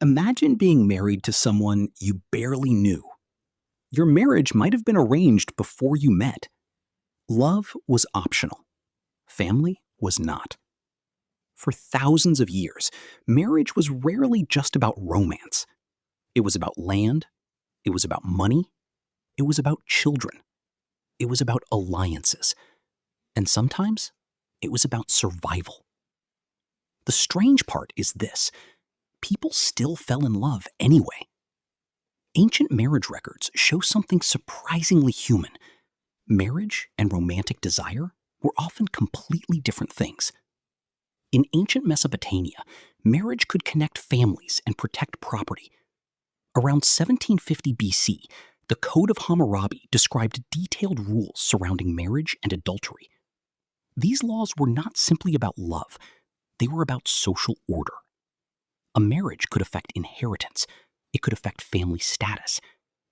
Imagine being married to someone you barely knew. Your marriage might have been arranged before you met. Love was optional. Family was not. For thousands of years, marriage was rarely just about romance. It was about land. It was about money. It was about children. It was about alliances. And sometimes, it was about survival. The strange part is this: people still fell in love anyway. Ancient marriage records show something surprisingly human. Marriage and romantic desire were often completely different things. In ancient Mesopotamia, marriage could connect families and protect property. Around 1750 BC, the Code of Hammurabi described detailed rules surrounding marriage and adultery. These laws were not simply about love, they were about social order. A marriage could affect inheritance, it could affect family status,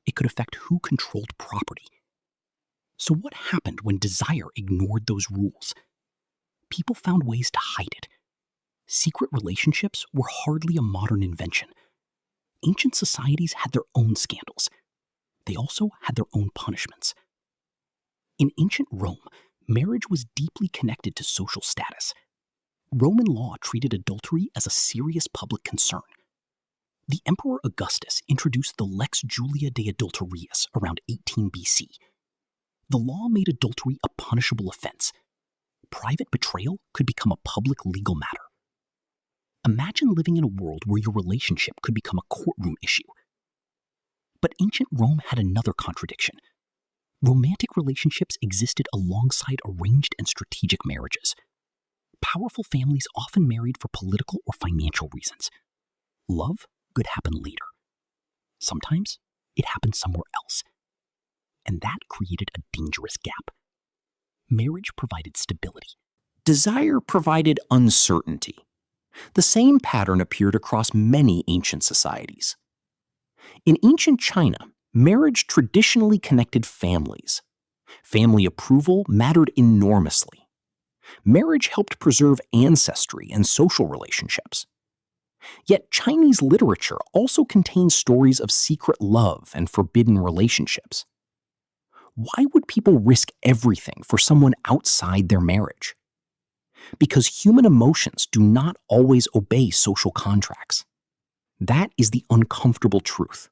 it could affect who controlled property. So what happened when desire ignored those rules? People found ways to hide it. Secret relationships were hardly a modern invention. Ancient societies had their own scandals. They also had their own punishments. In ancient Rome, marriage was deeply connected to social status. Roman law treated adultery as a serious public concern. The Emperor Augustus introduced the Lex Julia de Adulterius around 18 BC. The law made adultery a punishable offense. Private betrayal could become a public legal matter. Imagine living in a world where your relationship could become a courtroom issue. But ancient Rome had another contradiction. Romantic relationships existed alongside arranged and strategic marriages. Powerful families often married for political or financial reasons. Love could happen later. Sometimes it happened somewhere else. And that created a dangerous gap. Marriage provided stability. Desire provided uncertainty. The same pattern appeared across many ancient societies. In ancient China, marriage traditionally connected families. Family approval mattered enormously. Marriage helped preserve ancestry and social relationships. Yet Chinese literature also contains stories of secret love and forbidden relationships. Why would people risk everything for someone outside their marriage? Because human emotions do not always obey social contracts. That is the uncomfortable truth.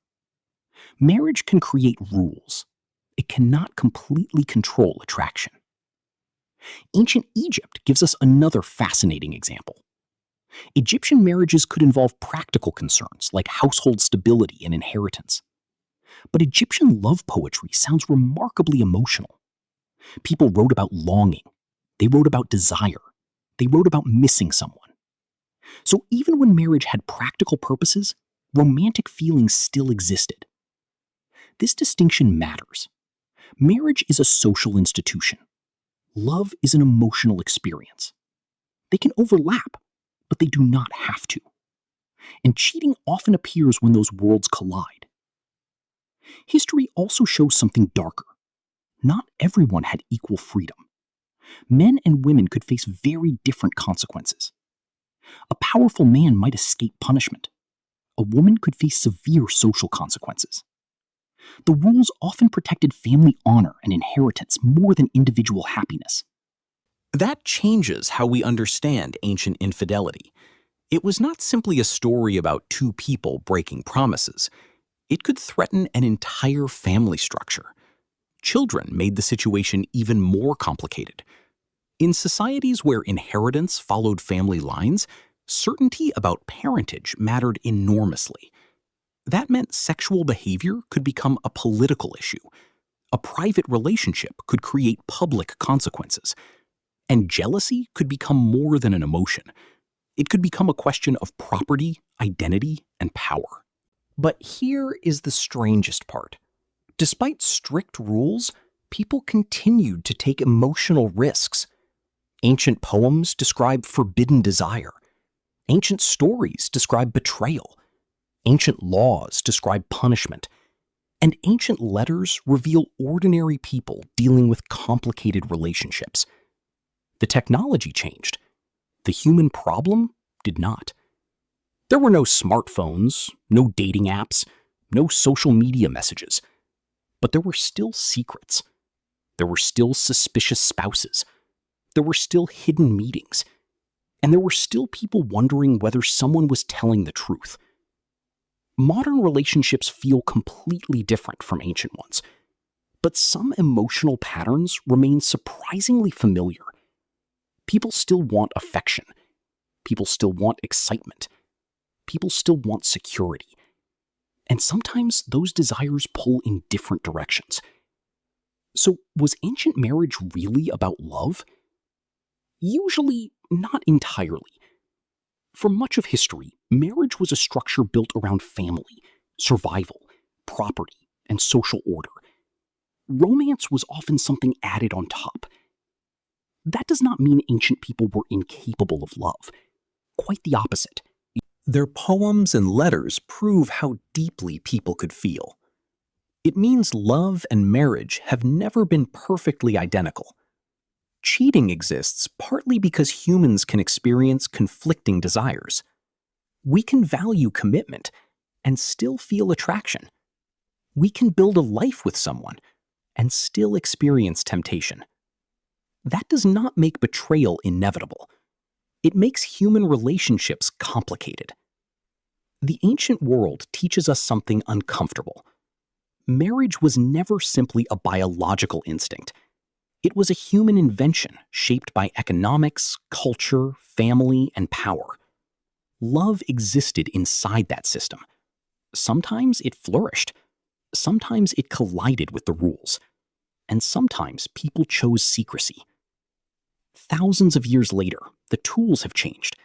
Marriage can create rules. It cannot completely control attraction. Ancient Egypt gives us another fascinating example. Egyptian marriages could involve practical concerns like household stability and inheritance. But Egyptian love poetry sounds remarkably emotional. People wrote about longing. They wrote about desire. They wrote about missing someone. So even when marriage had practical purposes, romantic feelings still existed. This distinction matters. Marriage is a social institution. Love is an emotional experience. They can overlap, but they do not have to. And cheating often appears when those worlds collide. History also shows something darker. Not everyone had equal freedom. Men and women could face very different consequences. A powerful man might escape punishment. A woman could face severe social consequences. The rules often protected family honor and inheritance more than individual happiness. That changes how we understand ancient infidelity. It was not simply a story about two people breaking promises. It could threaten an entire family structure. Children made the situation even more complicated. In societies where inheritance followed family lines, certainty about parentage mattered enormously. That meant sexual behavior could become a political issue. A private relationship could create public consequences. And jealousy could become more than an emotion. It could become a question of property, identity, and power. But here is the strangest part. Despite strict rules, people continued to take emotional risks. Ancient poems describe forbidden desire. Ancient stories describe betrayal. Ancient laws describe punishment. And ancient letters reveal ordinary people dealing with complicated relationships. The technology changed. The human problem did not. There were no smartphones, no dating apps, no social media messages. But there were still secrets. There were still suspicious spouses. There were still hidden meetings. And there were still people wondering whether someone was telling the truth. Modern relationships feel completely different from ancient ones. But some emotional patterns remain surprisingly familiar. People still want affection. People still want excitement. People still want security. And sometimes those desires pull in different directions. So, was ancient marriage really about love? Usually, not entirely. For much of history, marriage was a structure built around family, survival, property, and social order. Romance was often something added on top. That does not mean ancient people were incapable of love. Quite the opposite. Their poems and letters prove how deeply people could feel. It means love and marriage have never been perfectly identical. Cheating exists partly because humans can experience conflicting desires. We can value commitment and still feel attraction. We can build a life with someone and still experience temptation. That does not make betrayal inevitable. It makes human relationships complicated. The ancient world teaches us something uncomfortable. Marriage was never simply a biological instinct. It was a human invention shaped by economics, culture, family, and power. Love existed inside that system. Sometimes it flourished. Sometimes it collided with the rules. And sometimes people chose secrecy. Thousands of years later, the tools have changed.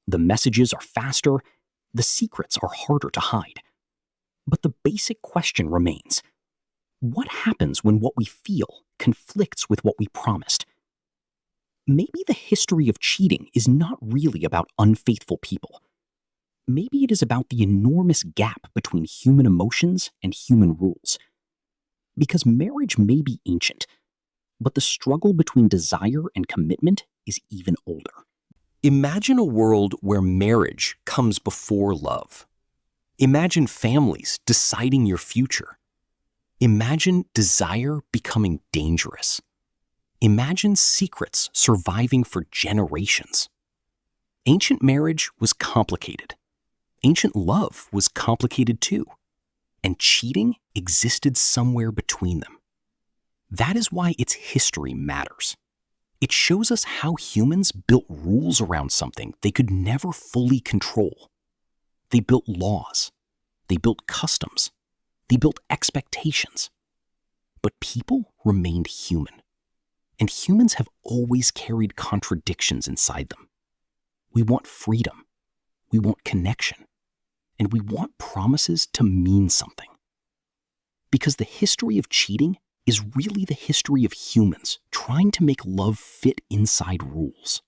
The messages are faster. The secrets are harder to hide. But the basic question remains: what happens when what we feel conflicts with what we promised? Maybe the history of cheating is not really about unfaithful people. Maybe it is about the enormous gap between human emotions and human rules. Because marriage may be ancient, but the struggle between desire and commitment is even older. Imagine a world where marriage comes before love. Imagine families deciding your future. Imagine desire becoming dangerous. Imagine secrets surviving for generations. Ancient marriage was complicated. Ancient love was complicated too. And cheating existed somewhere between them. That is why its history matters. It shows us how humans built rules around something they could never fully control. They built laws. They built customs. They built expectations. But people remained human. And humans have always carried contradictions inside them. We want freedom. We want connection. And we want promises to mean something. Because the history of cheating is really the history of humans trying to make love fit inside rules.